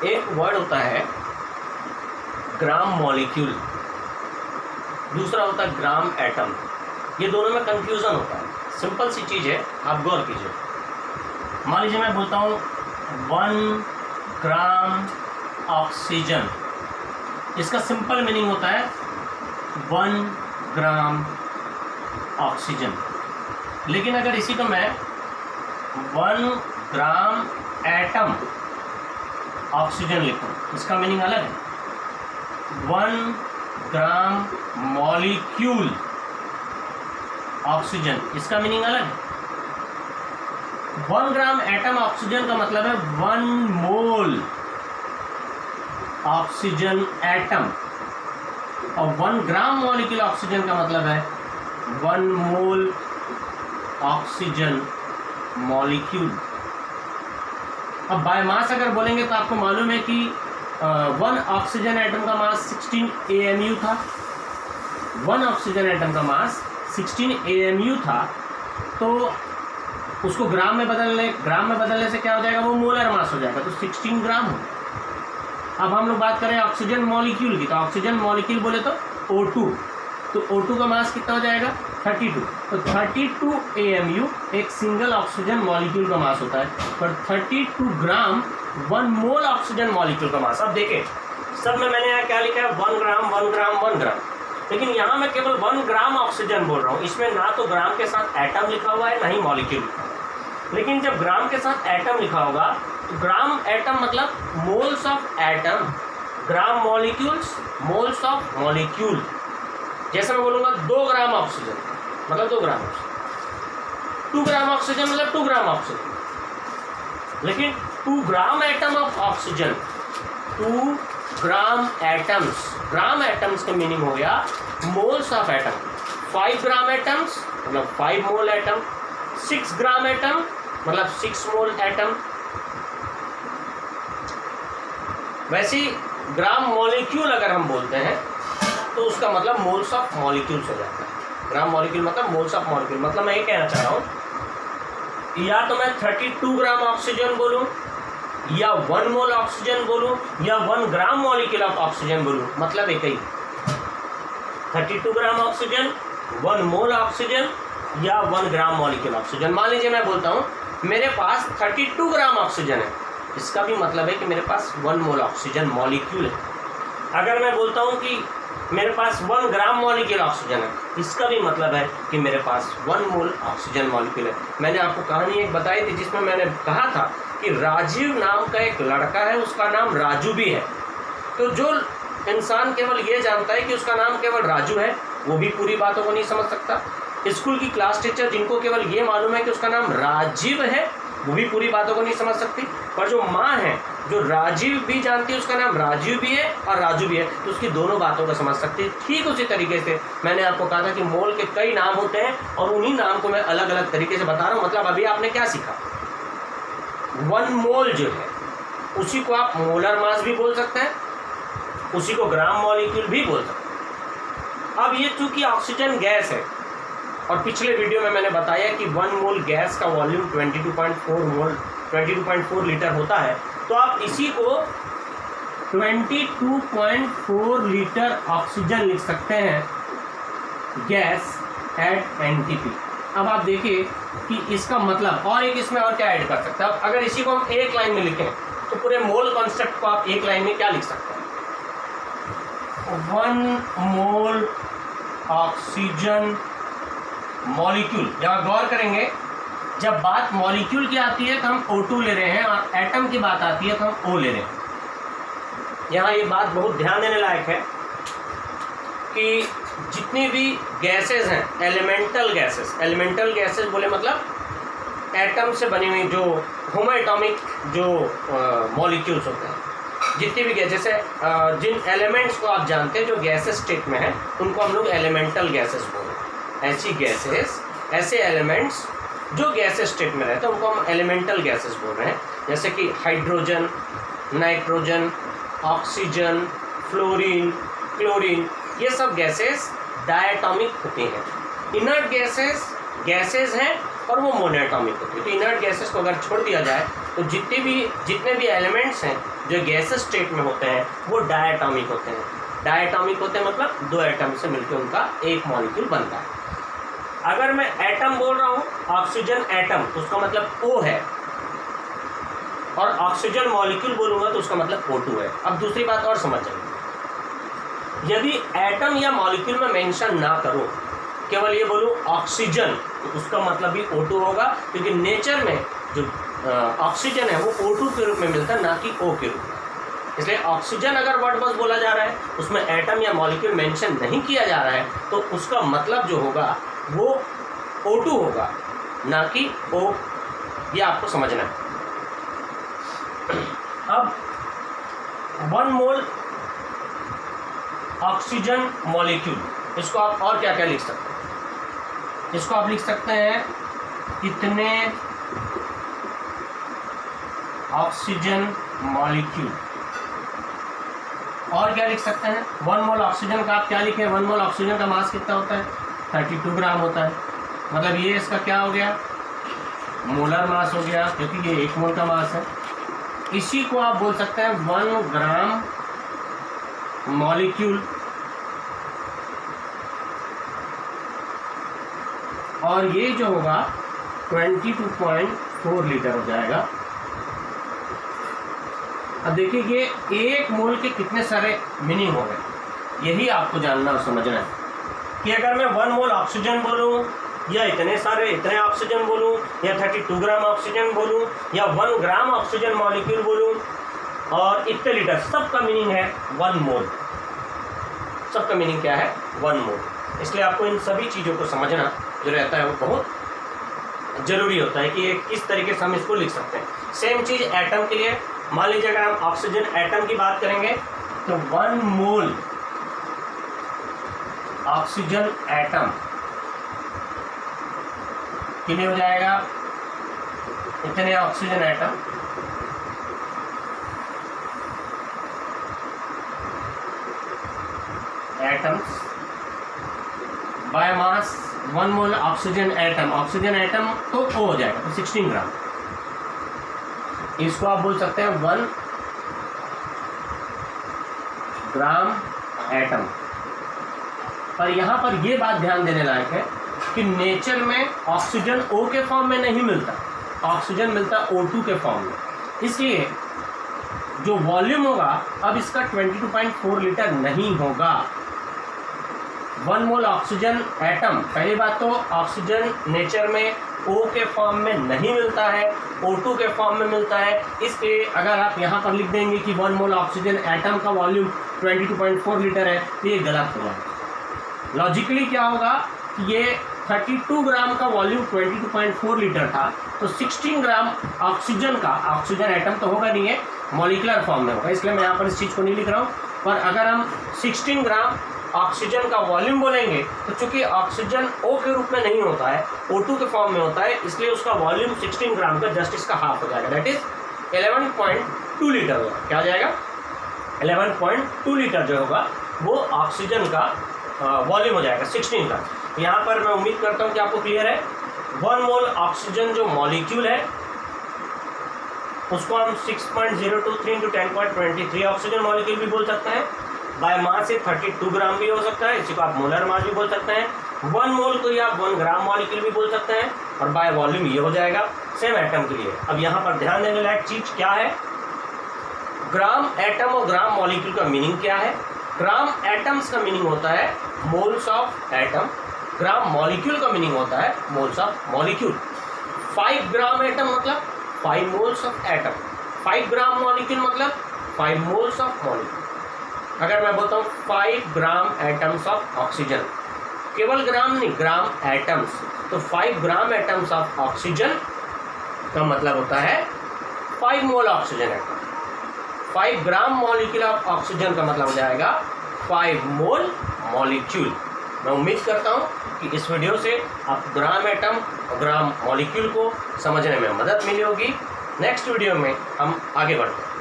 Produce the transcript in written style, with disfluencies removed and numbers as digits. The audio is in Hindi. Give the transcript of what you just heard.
एक वर्ड होता है ग्राम मॉलिक्यूल, दूसरा होता है ग्राम एटम। ये दोनों में कंफ्यूजन होता है। सिंपल सी चीज़ है, आप गौर कीजिए। मान लीजिए मैं बोलता हूँ 1 ग्राम ऑक्सीजन, इसका सिंपल मीनिंग होता है 1 ग्राम ऑक्सीजन। लेकिन अगर इसी को मैं 1 ग्राम एटम ऑक्सीजन लिखूं, इसका मीनिंग अलग है। 1 ग्राम मॉलिक्यूल ऑक्सीजन, इसका मीनिंग अलग है। 1 ग्राम एटम ऑक्सीजन का मतलब है 1 मोल ऑक्सीजन एटम, और 1 ग्राम मॉलिक्यूल ऑक्सीजन का मतलब है 1 मोल ऑक्सीजन मॉलिक्यूल। अब बाय मास अगर बोलेंगे तो आपको मालूम है कि 1 ऑक्सीजन एटम का मास 16 AMU था। 1 ऑक्सीजन एटम का मास 16 AMU था, तो उसको ग्राम में बदलने से क्या हो जाएगा, वो मोलर मास हो जाएगा, तो 16 ग्राम हो। अब हम लोग बात करें ऑक्सीजन मॉलिक्यूल की, तो ऑक्सीजन मॉलिक्यूल बोले तो O2, तो O2 का मास कितना हो जाएगा 32, तो 32 AMU एक सिंगल ऑक्सीजन मॉलिक्यूल का मास होता है, पर 32 ग्राम 1 मोल ऑक्सीजन मॉलिक्यूल का मास। अब देखें सब में मैंने यहाँ क्या लिखा है 1 ग्राम 1 ग्राम 1 ग्राम, लेकिन यहाँ मैं केवल 1 ग्राम ऑक्सीजन बोल रहा हूँ। इसमें ना तो ग्राम के साथ एटम लिखा हुआ है, ना ही मॉलिक्यूल लिखा हुआ है। लेकिन जब ग्राम के साथ एटम लिखा होगा तो ग्राम एटम मतलब moles of atom, gram molecules moles of molecule. जैसे मैं बोलूँगा 2 ग्राम ऑक्सीजन मतलब 2 ग्राम ऑक्सीजन, 2 ग्राम ऑक्सीजन मतलब 2 ग्राम ऑक्सीजन। लेकिन 2 gram atom of oxygen, 2 gram atoms, gram atoms का मीनिंग हो गया moles of atom. 5 gram atoms मतलब 5 मोल एटम, 6 ग्राम एटम मतलब 6 मोल एटम। वैसे ग्राम मॉलिक्यूल अगर हम बोलते हैं तो उसका मतलब मोल्स ऑफ मॉलिक्यूल्स हो जाता है। ग्राम मॉलिक्यूल मतलब मोल्स ऑफ मॉलिक्यूल, मतलब मैं ये कहना चाह रहा हूँ या तो मैं 32 ग्राम ऑक्सीजन बोलूँ, या 1 मोल ऑक्सीजन बोलूँ, या 1 ग्राम मॉलिक्यूल ऑफ ऑक्सीजन बोलूँ, मतलब एक ही 32 ग्राम ऑक्सीजन, 1 मोल ऑक्सीजन, या 1 ग्राम मॉलिक्यूल ऑक्सीजन। मान लीजिए मैं बोलता हूँ मेरे पास 32 ग्राम ऑक्सीजन है, इसका भी मतलब है कि मेरे पास 1 मोल ऑक्सीजन मॉलिक्यूल है। अगर मैं बोलता हूँ कि मेरे पास 1 ग्राम मॉलिक्यूल ऑक्सीजन है, इसका भी मतलब है कि मेरे पास 1 मोल ऑक्सीजन मॉलिक्यूल है। मैंने आपको कहानी एक बताई थी जिसमें मैंने कहा था कि राजीव नाम का एक लड़का है, उसका नाम राजू भी है। तो जो इंसान केवल ये जानता है कि उसका नाम केवल राजू है, वो भी पूरी बातों को नहीं समझ सकता। स्कूल की क्लास टीचर जिनको केवल ये मालूम है कि उसका नाम राजीव है, वो भी पूरी बातों को नहीं समझ सकती। पर जो माँ है, जो राजीव भी जानती है उसका नाम राजीव भी है और राजू भी है, तो उसकी दोनों बातों को समझ सकती है। ठीक उसी तरीके से मैंने आपको कहा था कि मोल के कई नाम होते हैं और उन्हीं नाम को मैं अलग अलग तरीके से बता रहा हूँ। मतलब अभी आपने क्या सीखा, 1 मोल जो है उसी को आप मोलर मास भी बोल सकते हैं, उसी को ग्राम मॉलिक्यूल भी बोल सकते हैं। अब ये चूंकि ऑक्सीजन गैस है और पिछले वीडियो में मैंने बताया कि 1 मोल गैस का वॉल्यूम 22.4 लीटर होता है, तो आप इसी को 22.4 लीटर ऑक्सीजन लिख सकते हैं गैस एट NTP। अब आप देखिए कि इसका मतलब, और एक इसमें और क्या ऐड कर सकते हैं। अब अगर इसी को हम एक लाइन में लिखें तो पूरे मोल कॉन्सेप्ट को आप एक लाइन में क्या लिख सकते हैं, 1 मोल ऑक्सीजन मॉलिक्यूल। जब गौर करेंगे, जब बात मॉलिक्यूल की आती है तो हम O2 ले रहे हैं, और एटम की बात आती है तो हम O ले रहे हैं। यहाँ ये बात बहुत ध्यान देने लायक है कि जितनी भी गैसेस हैं, एलिमेंटल गैसेस बोले मतलब एटम से बनी हुई जो होमो एटॉमिक जो मॉलिक्यूल्स होते हैं, जितनी भी गैस, जैसे जिन एलिमेंट्स को आप जानते हैं जो गैसेस स्टेट में हैं, उनको हम लोग एलिमेंटल गैसेस बोलते हैं। ऐसी गैसेस, ऐसे एलिमेंट्स जो गैसेस स्टेट में रहते हैं उनको हम एलिमेंटल गैसेस बोल रहे हैं। जैसे कि hydrogen, nitrogen, oxygen, fluorine, chlorine, ये सब गैसेस डायटॉमिक होती हैं। इनर्ट गैसेस हैं और वो मोनोएटॉमिक होती है। तो इनर्ट गैसेस को अगर छोड़ दिया जाए तो जितने भी एलिमेंट्स हैं जो गैसेस स्टेट में होते हैं वो डायटॉमिक होते हैं। डायटॉमिक होते हैं मतलब 2 एटम से मिलकर उनका एक मॉलिक्यूल बनता है। अगर मैं एटम बोल रहा हूँ ऑक्सीजन एटम तो उसका मतलब O है, और ऑक्सीजन मॉलिक्यूल बोलूँगा तो उसका मतलब O2 है। अब दूसरी बात और समझ जाइए, यदि एटम या मॉलिक्यूल में मेंशन ना करूँ, केवल ये बोलूँ ऑक्सीजन, तो उसका मतलब भी O2 होगा, क्योंकि नेचर में जो ऑक्सीजन है वो O2 के रूप में मिलता है, ना कि O के रूप में। इसलिए ऑक्सीजन अगर वर्ड बस बोला जा रहा है, उसमें एटम या मॉलिक्यूल मेंशन नहीं किया जा रहा है, तो उसका मतलब जो होगा वो O2 होगा, ना कि O। ये आपको समझना है। अब 1 मोल ऑक्सीजन मॉलिक्यूल, इसको आप और क्या क्या लिख सकते हैं? इसको आप लिख सकते हैं इतने ऑक्सीजन मॉलिक्यूल। और क्या लिख सकते हैं? 1 मोल ऑक्सीजन का आप क्या लिखें? 1 मोल ऑक्सीजन का मास कितना होता है? 32 ग्राम होता है। मतलब ये इसका क्या हो गया? मोलर मास हो गया, क्योंकि ये 1 मोल का मास है। इसी को आप बोल सकते हैं 1 ग्राम मॉलिक्यूल, और ये जो होगा 22.4 लीटर हो जाएगा। अब देखिए ये 1 मोल के कितने सारे मीनिंग हो गए, यही आपको जानना और समझना है कि अगर मैं 1 मोल ऑक्सीजन बोलूँ, या इतने ऑक्सीजन बोलूँ, या 32 ग्राम ऑक्सीजन बोलूँ, या 1 ग्राम ऑक्सीजन मॉलिक्यूल बोलूँ, और इतने लीटर, सबका मीनिंग है 1 मोल। सबका मीनिंग क्या है? 1 मोल। इसलिए आपको इन सभी चीज़ों को समझना जो रहता है वो बहुत ज़रूरी होता है कि ये किस तरीके से हम इसको लिख सकते हैं। सेम चीज़ एटम के लिए। मान लीजिए अगर हम ऑक्सीजन एटम की बात करेंगे तो 1 मोल ऑक्सीजन एटम के लिए हो जाएगा इतने oxygen atom atoms by mass 1 mole oxygen atom तो O हो जाएगा, तो 16 ग्राम। इसको आप बोल सकते हैं 1 ग्राम एटम। पर यहाँ पर ये बात ध्यान देने लायक है कि नेचर में ऑक्सीजन O के फॉर्म में नहीं मिलता, ऑक्सीजन मिलता O2 के फॉर्म में। इसलिए जो वॉल्यूम होगा अब इसका 22.4 लीटर नहीं होगा। 1 मोल ऑक्सीजन एटम, पहली बात तो ऑक्सीजन नेचर में O के फॉर्म में नहीं मिलता है, O2 के फॉर्म में मिलता है। इसलिए अगर आप यहाँ पर लिख देंगे कि 1 मोल ऑक्सीजन एटम का वॉल्यूम 22.4 लीटर है, तो ये गलत होगा। लॉजिकली क्या होगा कि ये 32 ग्राम का वॉल्यूम 22.4 लीटर था, तो 16 ग्राम ऑक्सीजन एटम तो होगा नहीं है, मॉलिक्यूलर फॉर्म में होगा। इसलिए मैं यहाँ पर इस चीज़ को नहीं लिख रहा हूँ। पर अगर हम 16 ग्राम ऑक्सीजन का वॉल्यूम बोलेंगे तो चूंकि ऑक्सीजन O के रूप में नहीं होता है, O2 के फॉर्म में होता है, इसलिए उसका वॉल्यूम 16 ग्राम का जस्ट इसका हाफ हो जाएगा, दैट इज 11.2 लीटर होगा। क्या हो जाएगा? 11.2 लीटर जो होगा वो ऑक्सीजन का वॉल्यूम हो जाएगा 16 का। यहाँ पर मैं उम्मीद करता हूँ कि आपको क्लियर है। 1 मोल ऑक्सीजन जो मॉलिक्यूल है उसको हम 6.023 × 10.23 ऑक्सीजन मॉलिक्यूल भी बोल सकते हैं। बाय मास से 32 ग्राम भी हो सकता है, इसी को आप मोलर मास भी बोल सकते हैं। 1 मोल को ही आप 1 ग्राम मॉलिक्यूल भी बोल सकते हैं, और बाय वॉल्यूम ये हो जाएगा सेम एटम के लिए। अब यहाँ पर ध्यान देने लायक चीज़ क्या है? ग्राम एटम और ग्राम मॉलिक्यूल का मीनिंग क्या है? ग्राम एटम्स का मीनिंग होता है moles of atom, gram molecule का मीनिंग होता है moles of molecule. 5 gram atom मतलब 5 moles of atom, 5 gram molecule मतलब 5 मोल्स ऑफ मॉलिक्यूल। अगर मैं बोलता हूँ 5 ग्राम एटम्स ऑफ ऑक्सीजन, केवल ग्राम नहीं, ग्राम एटम्स, तो 5 ग्राम एटम्स ऑफ ऑक्सीजन का मतलब होता है 5 मोल oxygen atom. 5 gram molecule of oxygen का मतलब हो जाएगा 5 मोल मॉलिक्यूल। मैं उम्मीद करता हूँ कि इस वीडियो से आप ग्राम एटम और ग्राम मॉलिक्यूल को समझने में मदद मिली होगी। नेक्स्ट वीडियो में हम आगे बढ़ते हैं।